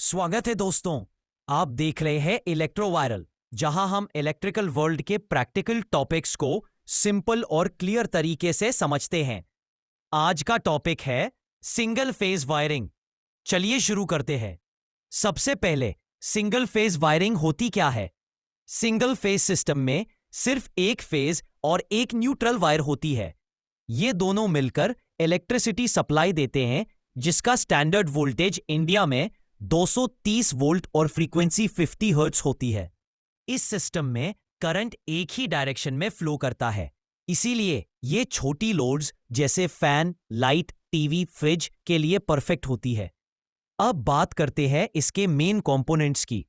स्वागत है दोस्तों। आप देख रहे हैं इलेक्ट्रो वायरल, जहां हम इलेक्ट्रिकल वर्ल्ड के प्रैक्टिकल टॉपिक्स को सिंपल और क्लियर तरीके से समझते हैं। आज का टॉपिक है सिंगल फेज वायरिंग। चलिए शुरू करते हैं। सबसे पहले सिंगल फेज वायरिंग होती क्या है? सिंगल फेज सिस्टम में सिर्फ एक फेज और एक न्यूट्रल वायर होती है। ये दोनों मिलकर इलेक्ट्रिसिटी सप्लाई देते हैं, जिसका स्टैंडर्ड वोल्टेज इंडिया में 230 वोल्ट और फ्रीक्वेंसी 50 हर्ट्ज होती है। इस सिस्टम में करंट एक ही डायरेक्शन में फ्लो करता है, इसीलिए ये छोटी लोड्स जैसे फैन, लाइट, टीवी, फ्रिज के लिए परफेक्ट होती है। अब बात करते हैं इसके मेन कंपोनेंट्स की।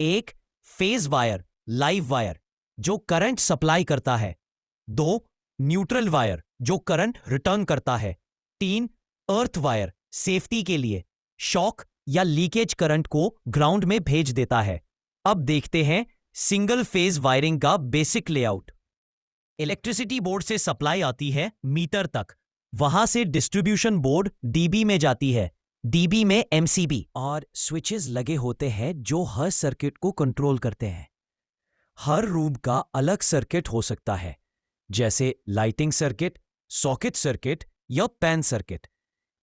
एक, फेज वायर, लाइव वायर, जो करंट सप्लाई करता है। दो, न्यूट्रल वायर, जो करंट रिटर्न करता है। तीन, अर्थ वायर, सेफ्टी के लिए, शॉक या लीकेज करंट को ग्राउंड में भेज देता है। अब देखते हैं सिंगल फेज वायरिंग का बेसिक लेआउट। इलेक्ट्रिसिटी बोर्ड से सप्लाई आती है मीटर तक, वहां से डिस्ट्रीब्यूशन बोर्ड डीबी में जाती है, डीबी में एमसीबी और स्विचेस लगे होते हैं जो हर सर्किट को कंट्रोल करते हैं। हर रूम का अलग सर्किट हो सकता है, जैसे लाइटिंग सर्किट, सॉकेट सर्किट या पैन सर्किट।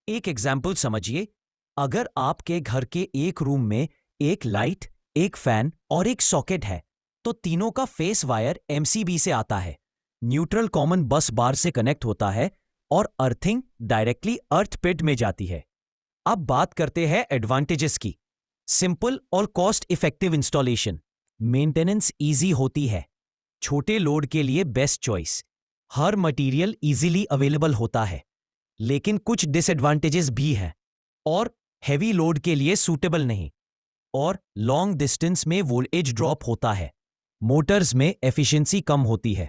एक एग्जाम्पल समझिए। अगर आपके घर के एक रूम में एक लाइट, एक फैन और एक सॉकेट है, तो तीनों का फेस वायर एमसीबी से आता है, न्यूट्रल कॉमन बस बार से कनेक्ट होता है और अर्थिंग डायरेक्टली अर्थ पिट में जाती है। अब बात करते हैं एडवांटेजेस की। सिंपल और cost effective installation, maintenance easy होती है, छोटे लोड के लिए बेस्ट चॉइस, हर मटेरियल इजीली अवेलेबल होता है, लेकिन कुछ डिसएडवांटेजेस भी हैं, और हैवी लोड के लिए सूटेबल नहीं, और लॉन्ग डिस्टेंस में वोल्टेज ड्रॉप होता है। मोटर्स में एफिशिएंसी कम होती है।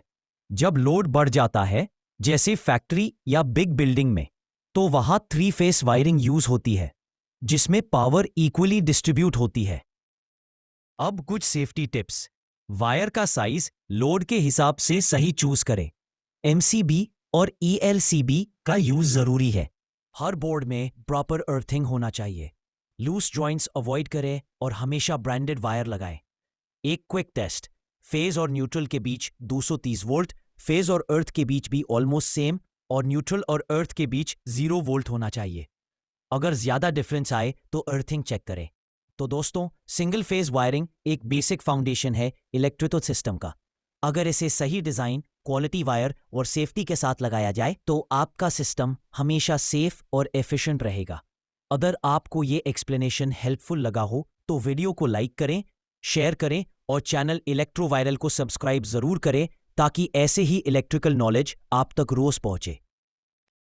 जब लोड बढ़ जाता है, जैसे फैक्ट्री या बिग बिल्डिंग में, तो वहां 3 फेस वायरिंग यूज होती है, जिसमें पावर इक्वली डिस्ट्रीब्यूट होती है। अब कुछ सेफ्टी टिप्स। वायर का साइज लोड के हिसाब से सही चूज करें। एमसीबी और ईएलसीबी का यूज जरूरी है। हर बोर्ड में प्रॉपर अर्थिंग होना चाहिए। लूज जॉइंट्स अवॉइड करें और हमेशा ब्रांडेड वायर लगाएं। एक क्विक टेस्ट। फेज और न्यूट्रल के बीच 230 वोल्ट, फेज और अर्थ के बीच भी ऑलमोस्ट सेम, और न्यूट्रल और अर्थ के बीच 0 वोल्ट होना चाहिए। अगर ज्यादा डिफरेंस आए तो अर्थिंग चेक करें। तो दोस्तों, सिंगल फेज वायरिंग एक बेसिक फाउंडेशन है इलेक्ट्रिकल सिस्टम का। अगर इसे सही डिजाइन, क्वालिटी वायर और सेफ्टी के साथ लगाया जाए, तो आपका सिस्टम हमेशा सेफ और एफिशिएंट रहेगा। अगर आपको ये एक्सप्लेनेशन हेल्पफुल लगा हो तो वीडियो को लाइक करें, शेयर करें और चैनल इलेक्ट्रो वायरल को सब्सक्राइब जरूर करें, ताकि ऐसे ही इलेक्ट्रिकल नॉलेज आप तक रोज पहुंचे।